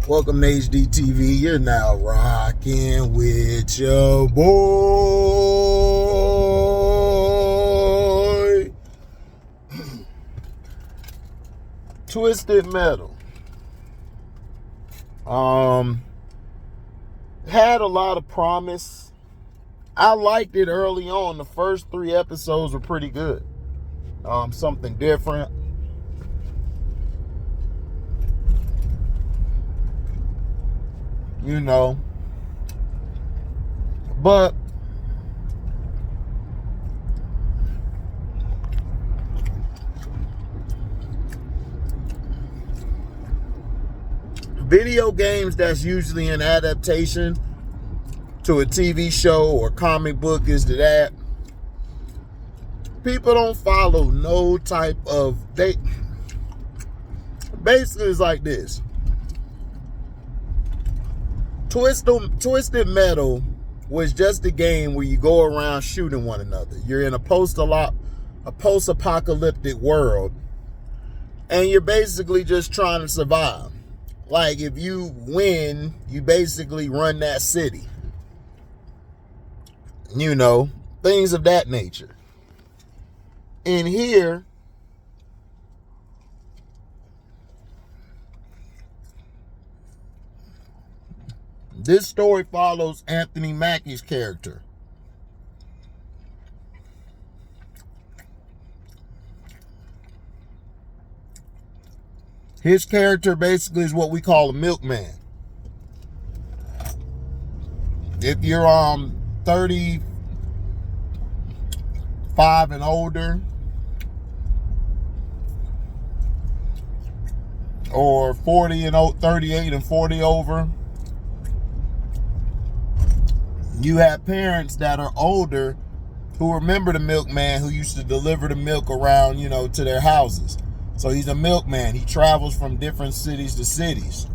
Welcome to HDTV. You're now rocking with your boy, Twisted Metal. Had a lot of promise. I liked it early on. The first 3 episodes were pretty good. Something different. You know, but video games, that's usually an adaptation to a TV show or comic book, is that people don't follow no type of, basically it's like this. Twisted Metal was just a game where you go around shooting one another. You're in a post-apocalyptic world, and you're basically just trying to survive. Like, if you win, you basically run that city. You know, things of that nature. In here, this story follows Anthony Mackie's character. His character basically is what we call a milkman. If you're 35 and older, or 40 and 38 and 40 over, you have parents that are older who remember the milkman who used to deliver the milk around, to their houses. So he's a milkman. He travels from different cities to cities.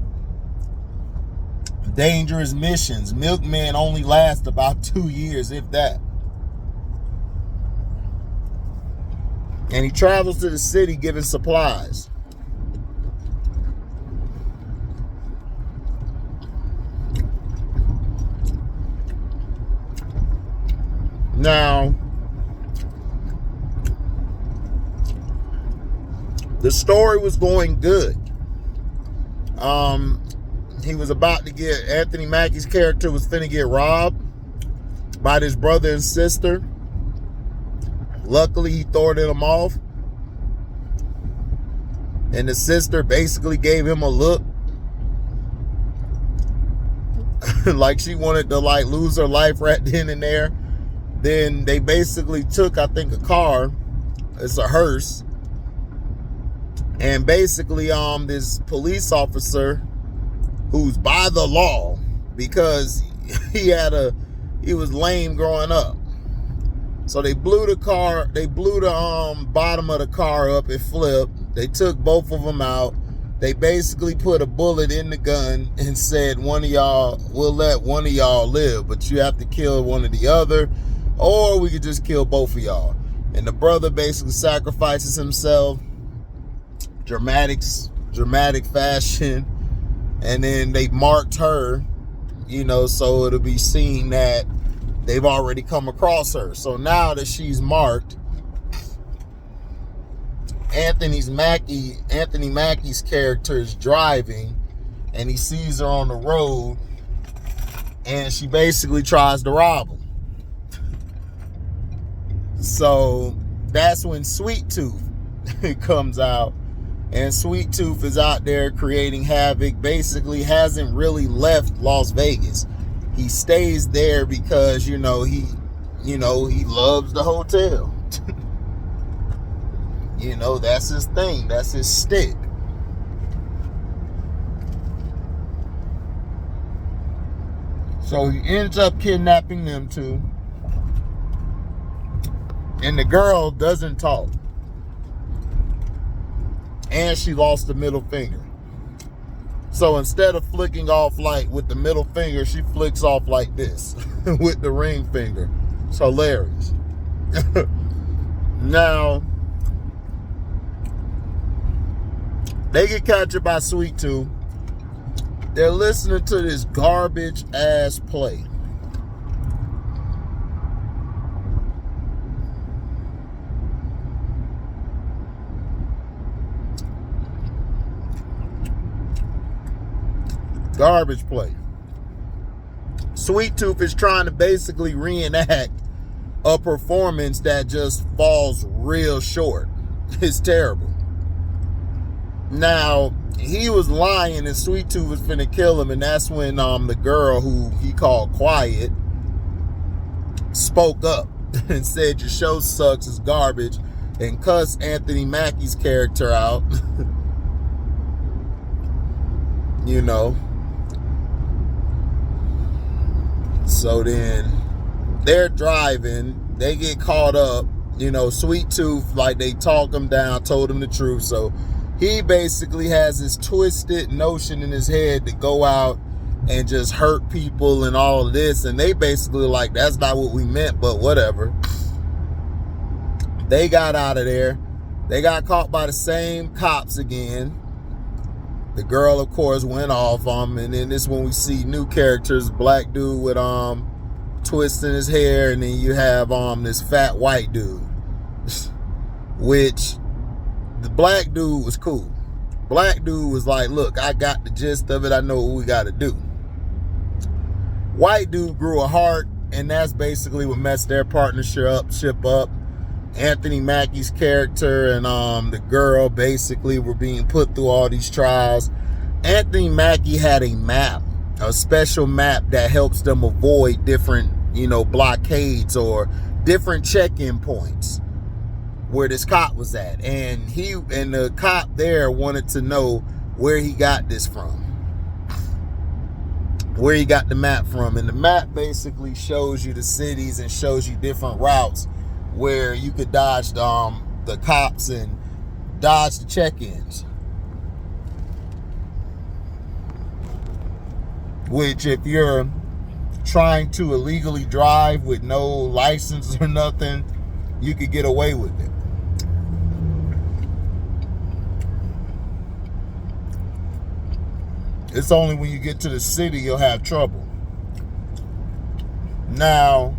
Dangerous missions. Milkmen only last about 2 years, if that. And he travels to the city giving supplies. Now, the story was going good. He was about to Anthony Mackie's character was finna get robbed by his brother and sister. Luckily, he thwarted him off. And the sister basically gave him a look. Like she wanted to lose her life right then and there. Then they basically took, I think, a car. It's a hearse. And basically, this police officer, who's by the law, because he was lame growing up. So they blew the car, bottom of the car up, it flipped. They took both of them out. They basically put a bullet in the gun and said, we'll let one of y'all live, but you have to kill one of the other, or we could just kill both of y'all. And the brother basically sacrifices himself. Dramatic fashion. And then they marked her, so it'll be seen that they've already come across her. So now that she's marked, Anthony Mackie's character is driving, and he sees her on the road, and she basically tries to rob him. So that's when Sweet Tooth comes out. And Sweet Tooth is out there creating havoc. Basically hasn't really left Las Vegas. He stays there because, he loves the hotel. That's his thing. That's his stick. So he ends up kidnapping them two. And the girl doesn't talk. And she lost the middle finger. So instead of flicking off with the middle finger, she flicks off like this with the ring finger. It's hilarious. Now, they get captured by Sweet Tooth. they're listening to this garbage ass play. Garbage play. Sweet Tooth is trying to basically reenact a performance that just falls real short. It's terrible. Now, he was lying and Sweet Tooth was finna kill him, and that's when the girl who he called Quiet spoke up and said your show sucks, it's garbage, and cussed Anthony Mackie's character out. You know. So then they're driving, they get caught up, you know, Sweet Tooth, like they talked him down, told him the truth. So he basically has this twisted notion in his head to go out and just hurt people and all of this. And they basically like, that's not what we meant, but whatever. They got out of there. They got caught by the same cops again. The girl, of course, went off on him, and then this is when we see new characters, black dude with twist in his hair, and then you have this fat white dude. Which the black dude was cool. Black dude was like, look, I got the gist of it, I know what we gotta do. White dude grew a heart, and that's basically what messed their partnership up. Anthony Mackie's character and the girl basically were being put through all these trials. Anthony Mackie had a map, a special map that helps them avoid different, you know, blockades or different check-in points where this cop was at. And the cop there wanted to know where he got this from, where he got the map from. And the map basically shows you the cities and shows you different routes where you could dodge the cops and dodge the check-ins. Which, if you're trying to illegally drive with no license or nothing, you could get away with it. It's only when you get to the city you'll have trouble. Now,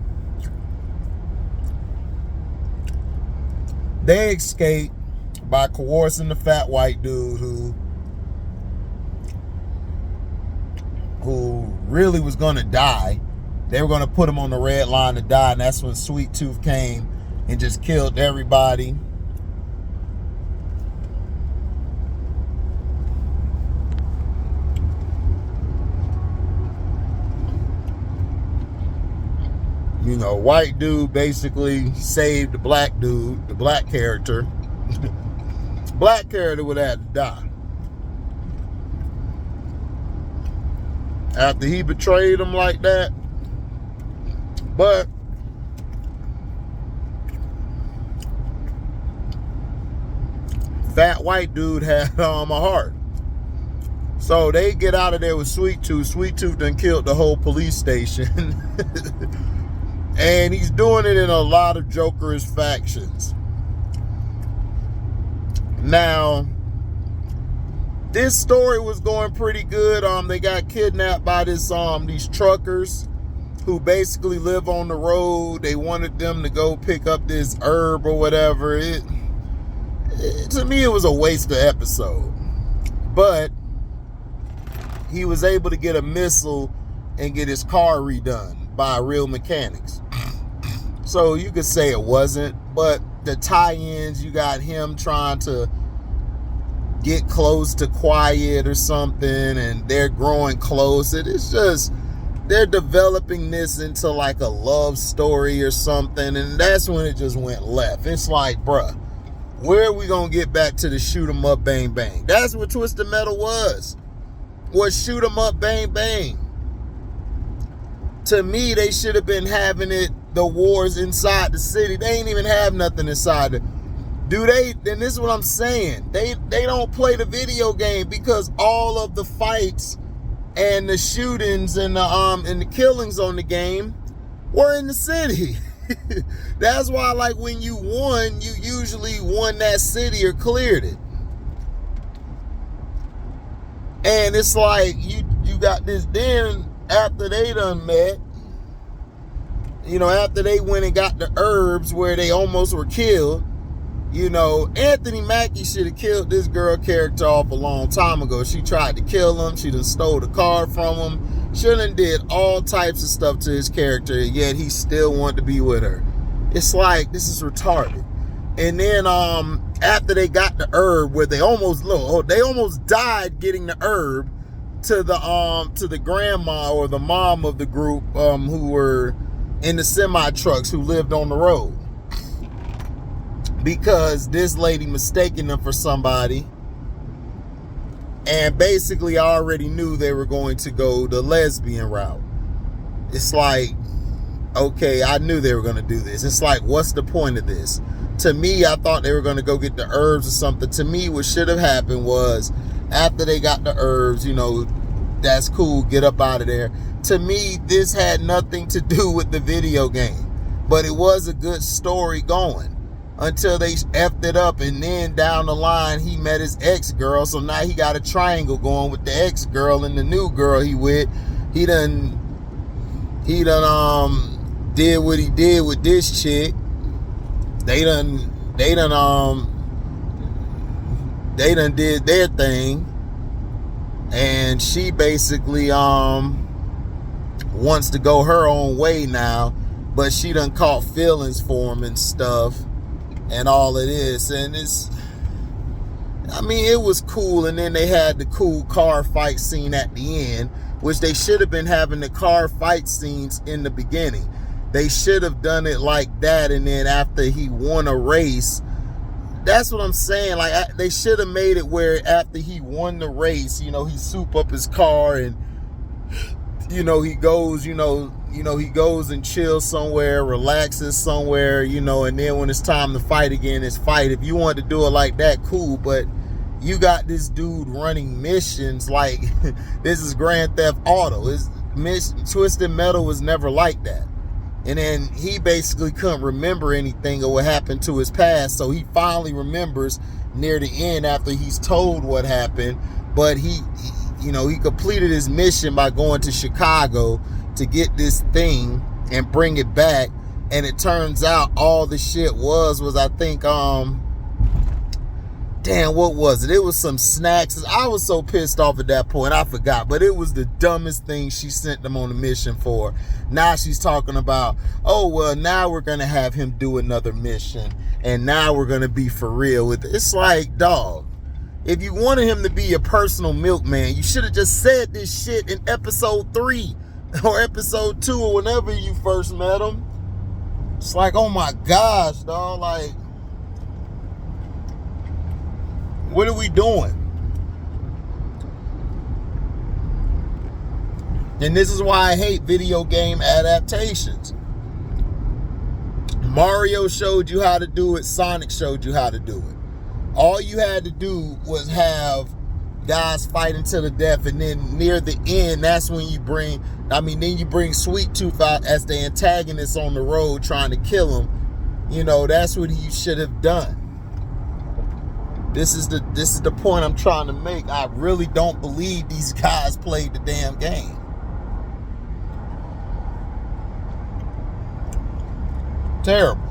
they escape by coercing the fat white dude who really was going to die. They were going to put him on the red line to die, and that's when Sweet Tooth came and just killed everybody. You know, white dude basically saved the black dude, the black character. Black character would have to die. After he betrayed him like that. But fat white dude had a heart. So they get out of there with Sweet Tooth. Sweet Tooth done killed the whole police station. And he's doing it in a lot of Joker's factions. Now, this story was going pretty good. They got kidnapped by these truckers who basically live on the road. They wanted them to go pick up this herb or whatever. To me, it was a waste of episode. But he was able to get a missile and get his car redone by real mechanics. So you could say it wasn't, but the tie-ins, you got him trying to get close to Quiet or something, and they're growing close. It is just, they're developing this into like a love story or something, and that's when it just went left. It's like, bruh, where are we gonna get back to the shoot 'em up, bang, bang? That's what Twisted Metal was shoot 'em up, bang, bang. To me, they should have been having the wars inside the city. They ain't even have nothing inside it. Do they? Then this is what I'm saying. They don't play the video game because all of the fights and the shootings and the killings on the game were in the city. That's why, like, when you won, you usually won that city or cleared it. And it's like you got this. Then after they done met, you know, after they went and got the herbs where they almost were killed, you know, Anthony Mackie should have killed this girl character off a long time ago. She tried to kill him. She done stole the car from him. She done did all types of stuff to his character, yet he still wanted to be with her. It's like, this is retarded. And then after they got the herb, where they almost died getting the herb to the grandma or the mom of the group who were in the semi trucks who lived on the road, because this lady mistaken them for somebody, and basically I already knew they were going to go the lesbian route. It's like, okay, I knew they were going to do this. It's like, what's the point of this? To me, I thought they were going to go get the herbs or something. To me, what should have happened was, after they got the herbs, you know, that's cool, get up out of there. To me, this had nothing to do with the video game, but it was a good story going until they effed it up. And then down the line, he met his ex-girl, so now he got a triangle going with the ex-girl and the new girl he with. He done did what he did with this chick. They done did their thing, and she basically wants to go her own way now, but she done caught feelings for him and stuff and all of this. And it's, I mean, it was cool. And then they had the cool car fight scene at the end, which they should have been having the car fight scenes in the beginning. They should have done it like that, and then after he won a race, that's what I'm saying. Like, they should have made it where after he won the race, you know, he soup up his car and, you know, he goes, he goes and chills somewhere, relaxes somewhere, you know, and then when it's time to fight again, it's fight. If you want to do it like that, cool, but you got this dude running missions like this is Grand Theft Auto. Twisted Metal was never like that. And then he basically couldn't remember anything of what happened to his past, so he finally remembers near the end after he's told what happened. But he completed his mission by going to Chicago to get this thing and bring it back. And it turns out all the shit was I think what was it? It was some snacks. I was so pissed off at that point, I forgot. But it was the dumbest thing she sent them on a mission for. Now she's talking about, oh, well, now we're going to have him do another mission. And now we're going to be for real with it. It's like, dog, if you wanted him to be your personal milkman, you should have just said this shit in episode 3 or episode 2 or whenever you first met him. It's like, oh my gosh, dog, like, what are we doing? And this is why I hate video game adaptations. Mario showed you how to do it. Sonic showed you how to do it. All you had to do was have guys fighting to the death, and then near the end, that's when you bring Sweet Tooth out as the antagonist on the road trying to kill him. You know, that's what you should have done. This is the point I'm trying to make. I really don't believe these guys played the damn game. Terrible.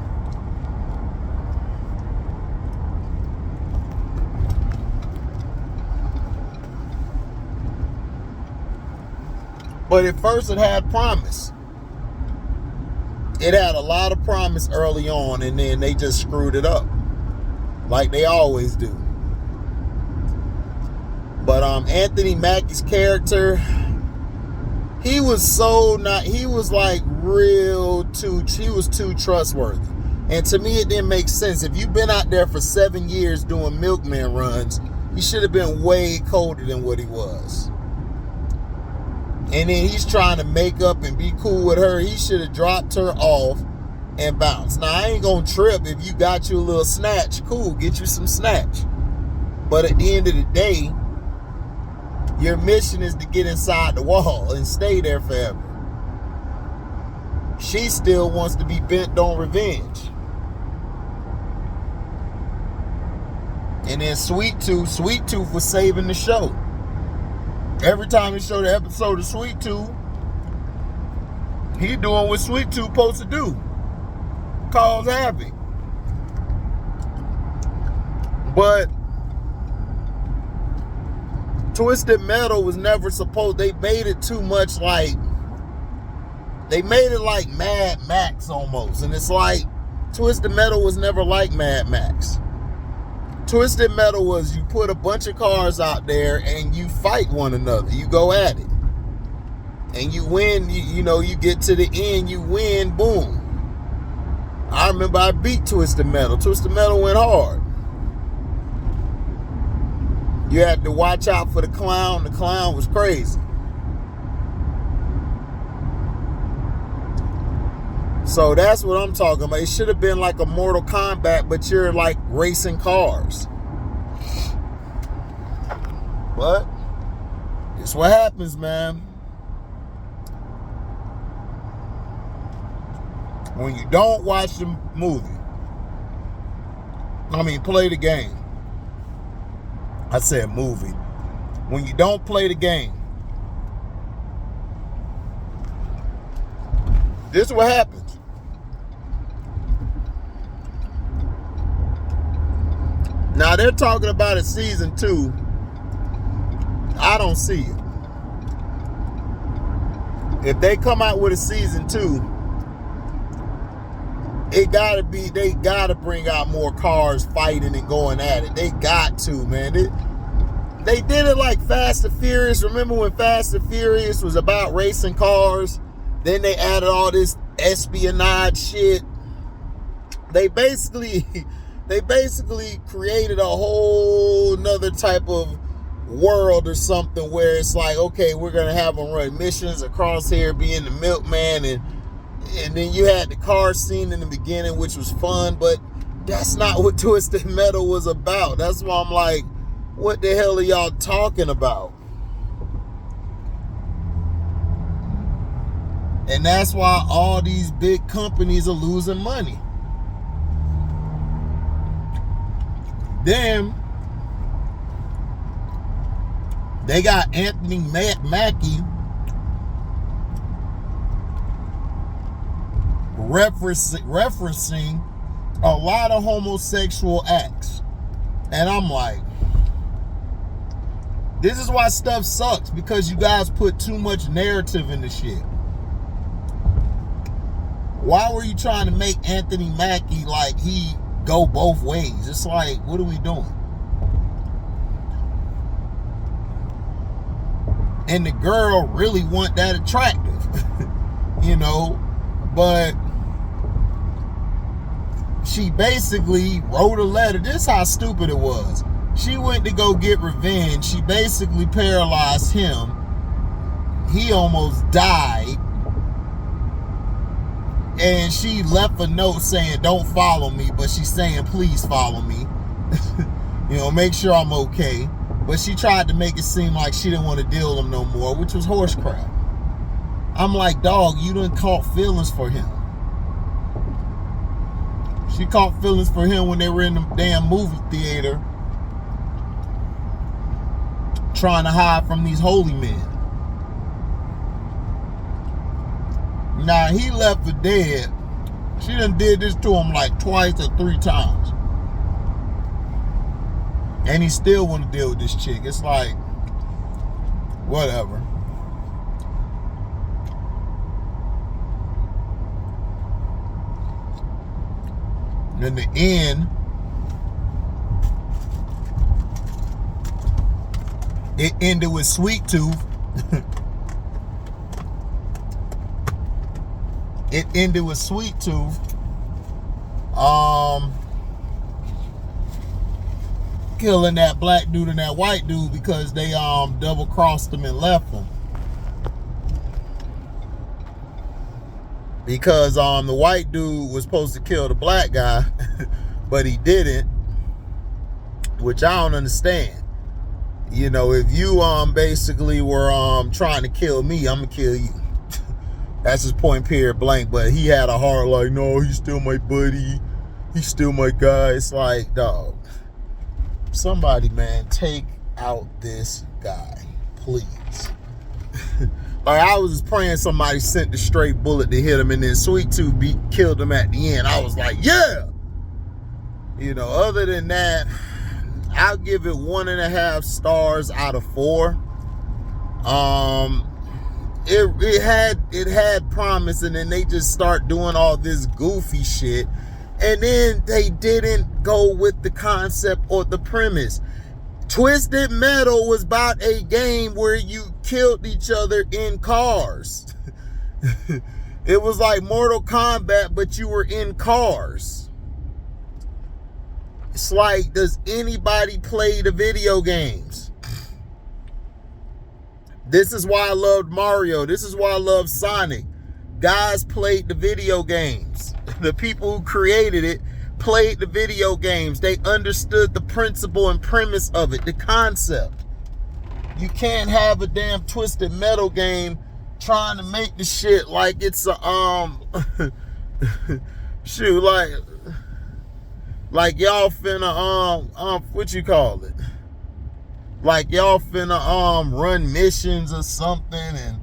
But at first it had promise. It had a lot of promise early on, and then they just screwed it up. Like they always do. But Anthony Mackie's character, he was too trustworthy. And to me, it didn't make sense. If you've been out there for 7 years doing milkman runs, he should have been way colder than what he was. And then he's trying to make up and be cool with her. He should have dropped her off and bounced. Now, I ain't gonna trip if you got you a little snatch. Cool, get you some snatch. But at the end of the day, your mission is to get inside the wall and stay there forever. She still wants to be bent on revenge. And then Sweet Tooth was saving the show. Every time he showed the episode of Sweet Tooth, he doing what Sweet Tooth supposed to do. Cause havoc. But Twisted Metal was never supposed, they made it too much like, they made it like Mad Max almost. And it's like, Twisted Metal was never like Mad Max. Twisted Metal was you put a bunch of cars out there and you fight one another. You go at it. And you win, you know, you get to the end, you win, boom. I remember I beat Twisted Metal. Twisted Metal went hard. You had to watch out for the clown. The clown was crazy. So that's what I'm talking about. It should have been like a Mortal Kombat, but you're like racing cars. But it's what happens, man. When you don't watch the movie. Play the game. I said movie. When you don't play the game. This is what happens. Now they're talking about a season 2. I don't see it. If they come out with a season 2, they gotta bring out more cars fighting and going at it. They got to, man. They did it like Fast and Furious. Remember when Fast and Furious was about racing cars? Then they added all this espionage shit. They basically created a whole nother type of world or something where it's like, okay, we're gonna have them run missions across here, being the milkman, and then you had the car scene in the beginning, which was fun, but that's not what Twisted Metal was about. That's why I'm like, what the hell are y'all talking about? And that's why all these big companies are losing money. Then they got Anthony Mackie referencing a lot of homosexual acts. And I'm like, this is why stuff sucks, because you guys put too much narrative in the shit. Why were you trying to make Anthony Mackie like he go both ways? It's like, what are we doing? And the girl really wasn't that attractive, you know, but she basically wrote a letter. This is how stupid it was. She went to go get revenge. She basically paralyzed him. He almost died. And she left a note saying, don't follow me, but she's saying, please follow me. You know, make sure I'm okay. But she tried to make it seem like she didn't want to deal with him no more, which was horse crap. I'm like, dog, you done caught feelings for him. She caught feelings for him when they were in the damn movie theater trying to hide from these holy men. Now, he left for dead. She done did this to him like twice or 3 times. And he still want to deal with this chick. It's like, whatever. And in the end, it ended with Sweet Tooth. It ended with Sweet Tooth. Killing that black dude and that white dude because they double crossed him and left him. Because the white dude was supposed to kill the black guy, but he didn't, which I don't understand. You know, if you basically were trying to kill me, I'm gonna kill you. That's his point, period, blank. But he had a heart like, no, he's still my buddy. He's still my guy. It's like, dog, somebody, man, take out this guy, please. Like, I was just praying somebody sent the straight bullet to hit him, and then Sweet Tooth killed him at the end. I was like, yeah. You know, other than that, I'll give it 1.5 stars out of 4. It had promise, and then they just start doing all this goofy shit, and then they didn't go with the concept or the premise. Twisted Metal was about a game where you killed each other in cars. It was like Mortal Kombat, but you were in cars. It's like, does anybody play the video games? This is why I loved Mario. This is why I love Sonic. Guys played the video games. The people who created it played the video games. They understood the principle and premise of it, the concept. You can't have a damn Twisted Metal game trying to make the shit like it's a shoot, like y'all finna what you call it? Like y'all finna run missions or something and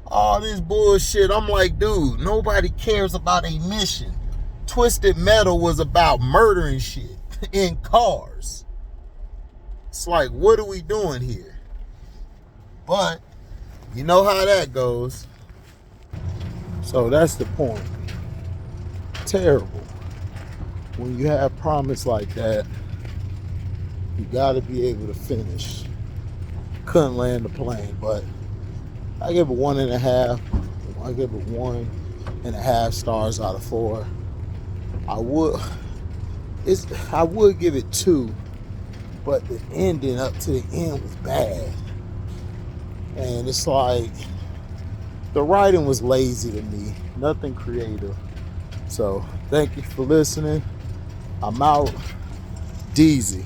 all this bullshit. I'm like, dude, nobody cares about a mission. Twisted Metal was about murdering shit in cars. It's like, what are we doing here? But you know how that goes. So that's the point. Terrible. When you have promise like that, you gotta be able to finish. Couldn't land the plane, but I give it 1.5. I give it 1.5 stars out of 4. I would give it 2, but the ending up to the end was bad. And it's like, the writing was lazy to me, nothing creative. So thank you for listening. I'm out. Deezy.